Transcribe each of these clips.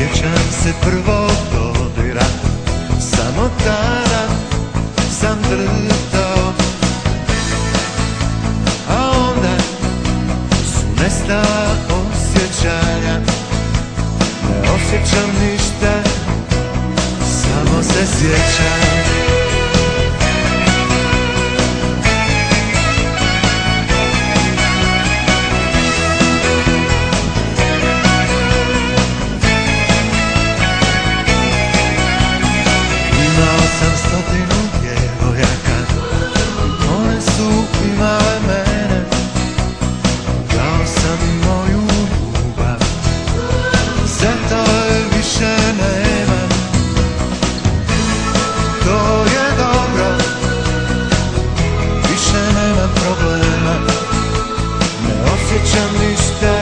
Sjećam se prvog dodira, samo tada sam drhtao, a onda su nestala osjećanja. Ne osjećam ništa, samo se sjećam. Imao sam 100 djevojaka, one su imale mene, dao sam i moju ljubav, sve to je više nema. To je dobro, više nema problema, ne osjećam ništa,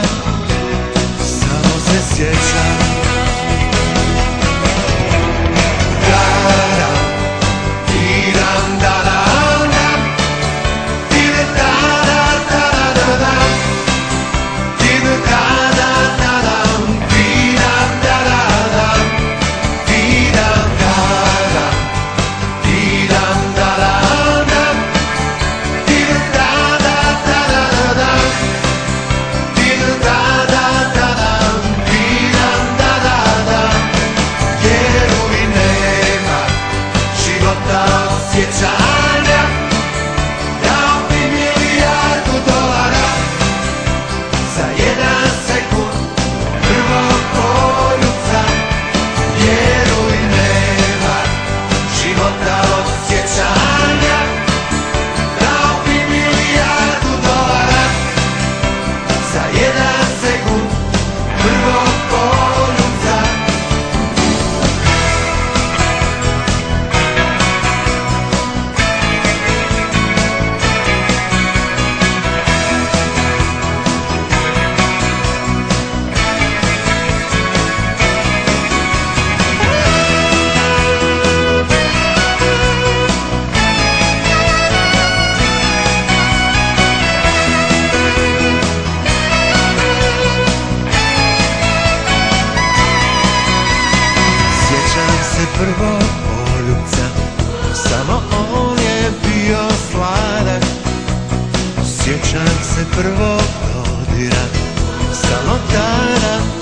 samo se sjećam. Osjećanja, dao bi milijardu dolara za jedan sekund prvog poljuca. Vjeruj, nema života osjećanja, dao bi milijardu dolara za jedan sekund prvog poljuca. Sjećam se prvog poljubca, samo on je bio sladak. Sjećam se prvog dodira, samo tada